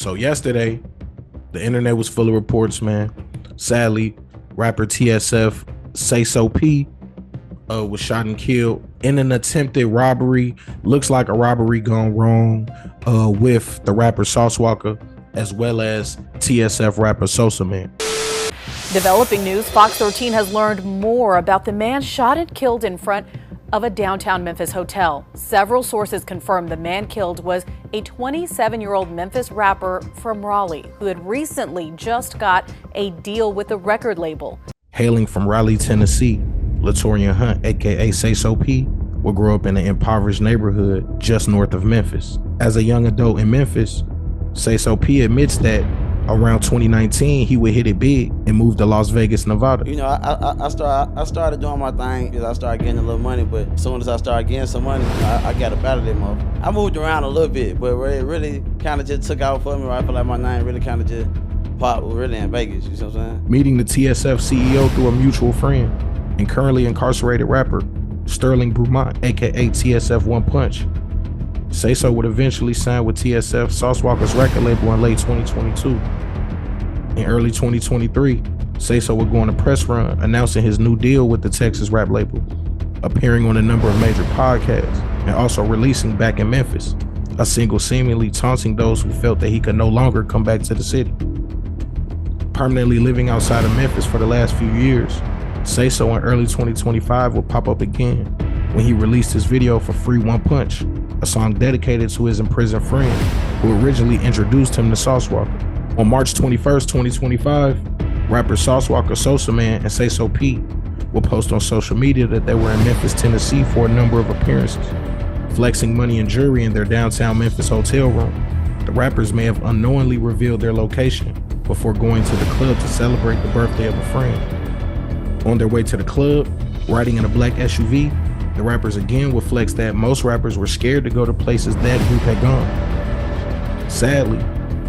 So yesterday, the internet was full of reports, man. Sadly, rapper TSF Sayso P was shot and killed in an attempted robbery. Looks like a robbery gone wrong with the rapper Sauce Walka as well as TSF rapper Sosa Man. Developing news, Fox 13 has learned more about the man shot and killed in front of a downtown Memphis hotel. Several sources confirm the man killed was a 27-year-old Memphis rapper from Raleigh who had recently just got a deal with a record label. Hailing from Raleigh, Tennessee, Latorian Hunt, aka Sayso P, would grow up in an impoverished neighborhood just north of Memphis. As a young adult in Memphis, Sayso P admits that around 2019, he would hit it big and move to Las Vegas, Nevada. You know, I started doing my thing because I started getting a little money, but as soon as I started getting some money, I got up out of that motherfucker. I moved around a little bit, but it really kind of just took out for me. Right? I feel like my name really kind of just popped really in Vegas, you know what I'm saying? Meeting the TSF CEO through a mutual friend and currently incarcerated rapper Sterling Brumont, aka TSF One Punch. Sayso would eventually sign with TSF Sauce Walka's record label in late 2022. In early 2023, Sayso would go on a press run announcing his new deal with the Texas rap label, appearing on a number of major podcasts, and also releasing Back in Memphis, a single seemingly taunting those who felt that he could no longer come back to the city. Permanently living outside of Memphis for the last few years, Sayso in early 2025 would pop up again when he released his video for Free One Punch, a song dedicated to his imprisoned friend who originally introduced him to Sauce Walka. On March 21st, 2025, rapper Sauce Walka, Sosa Man, and Sayso P will post on social media that they were in Memphis, Tennessee for a number of appearances, flexing money and jewelry in their downtown Memphis hotel room. The rappers may have unknowingly revealed their location before going to the club to celebrate the birthday of a friend. On their way to the club, riding in a black SUV, the rappers again would flex that most rappers were scared to go to places that group had gone. Sadly,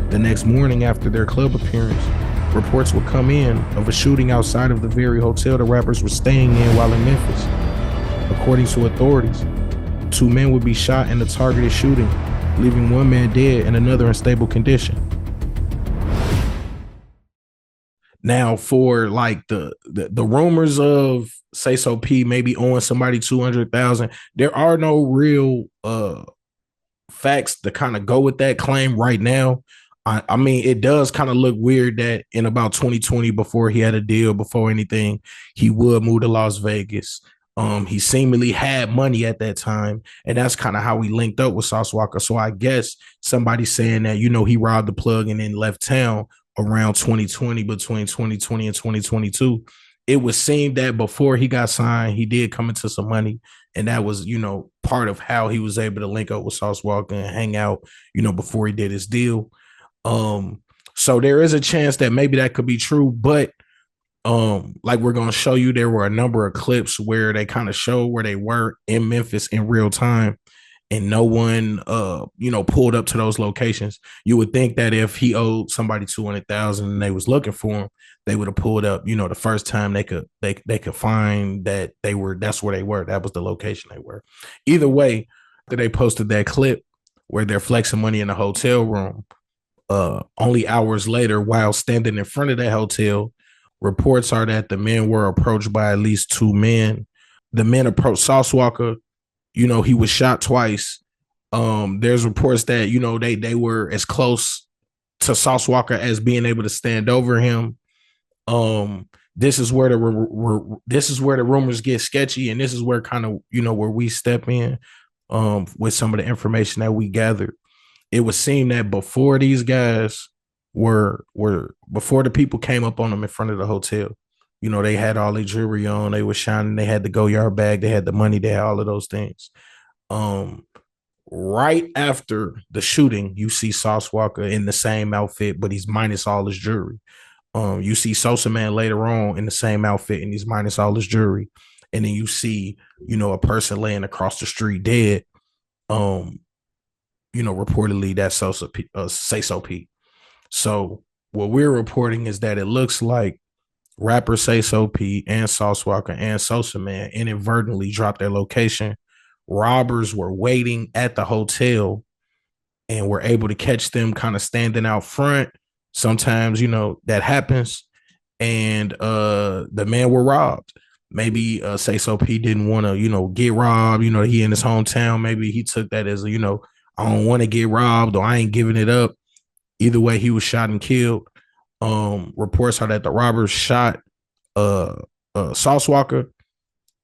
the next morning after their club appearance, reports would come in of a shooting outside of the very hotel the rappers were staying in while in Memphis. According to authorities, 2 men would be shot in the targeted shooting, leaving 1 man dead and another in stable condition. Now, for like the rumors of Sayso P maybe owing somebody 200,000, there are no real facts to kind of go with that claim right now. I mean, it does kind of look weird that in about 2020, before he had a deal, before anything, he would move to Las Vegas. He seemingly had money at that time, and that's kind of how he linked up with Sauce Walka. So I guess somebody's saying that, you know, he robbed the plug and then left town around 2020, between 2020 and 2022. It would seem that before he got signed, he did come into some money, and that was, you know, part of how he was able to link up with Sauce Walka and hang out, you know, before he did his deal. So there is a chance that maybe that could be true, but like we're going to show you, there were a number of clips where they kind of show where they were in Memphis in real time, and no one, you know, pulled up to those locations. You would think that if he owed somebody 200,000 and they was looking for him, they would have pulled up, you know, the first time they could find that that's where they were. That was the location they were. Either way, they posted that clip where they're flexing money in the hotel room. Only hours later, while standing in front of that hotel, reports are that the men were approached by at least 2 men. The men approached Sauce Walka. You know, he was shot twice. There's reports that, you know, they were as close to Sauce Walka as being able to stand over him. This is where the rumors get sketchy, and this is where kind of, you know, where we step in with some of the information that we gathered. It would seem that before these guys before the people came up on them in front of the hotel, you know, they had all their jewelry on, they were shining, they had the go-yard bag, they had the money, they had all of those things. Right after the shooting, you see Sauce Walka in the same outfit, but he's minus all his jewelry. You see Sosa Man later on in the same outfit, and he's minus all his jewelry. And then you see, you know, a person laying across the street dead. You know, reportedly that's Sayso P. So what we're reporting is that it looks like rapper Sayso P and Sauce Walka and Sosa Man inadvertently dropped their location. Robbers were waiting at the hotel and we're able to catch them kind of standing out front. Sometimes, that happens. And the man were robbed. Maybe Sayso P didn't want to, get robbed. He in his hometown. Maybe he took that as I don't want to get robbed, or I ain't giving it up. Either way, he was shot and killed. Reports are that the robbers shot uh Sauce Walker.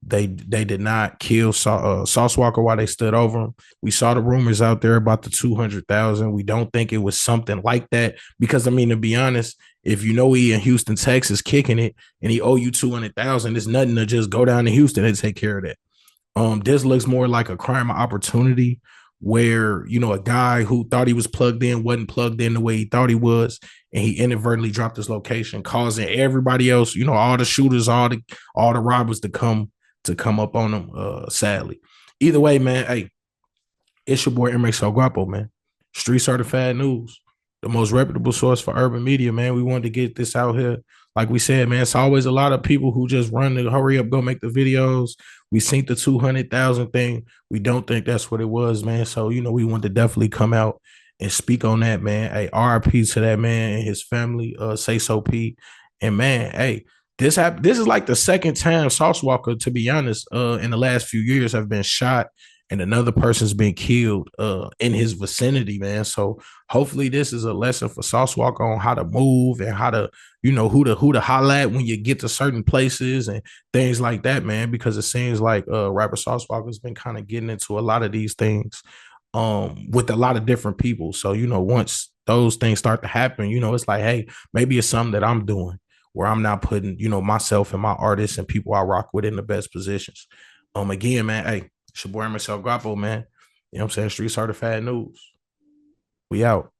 They did not kill Sauce Walker while they stood over him. We saw the rumors out there about the 200,000. We don't think it was something like that because, I mean, to be honest, if he in Houston, Texas, kicking it, and he owe you 200,000, it's nothing to just go down to Houston and take care of that. This looks more like a crime of opportunity where, a guy who thought he was plugged in wasn't plugged in the way he thought he was, and he inadvertently dropped his location, causing everybody else, all the shooters, all the robbers to come up on him, sadly. Either way, man, hey, it's your boy Emery Guapo, man. Street Certified News, the most reputable source for urban media, man. We wanted to get this out here. Like we said, man, it's always a lot of people who just run to hurry up, go make the videos. We seen the 200,000 thing. We don't think that's what it was, man. So, we want to definitely come out and speak on that, man. Hey, RIP to that man and his family, Sayso P. And man, hey, this is like the second time Sauce Walker, to be honest, in the last few years have been shot and another person's been killed in his vicinity, man. So hopefully this is a lesson for Sauce Walker on how to move and how to, who to holla at when you get to certain places and things like that, man, because it seems like rapper Sauce Walker's been kind of getting into a lot of these things with a lot of different people. So, once those things start to happen, it's like, hey, maybe it's something that I'm doing where I'm not putting, myself and my artists and people I rock with in the best positions. Again, man, hey, it's your boy Marcel Guapo, man. You know what I'm saying? Street Certified News. We out.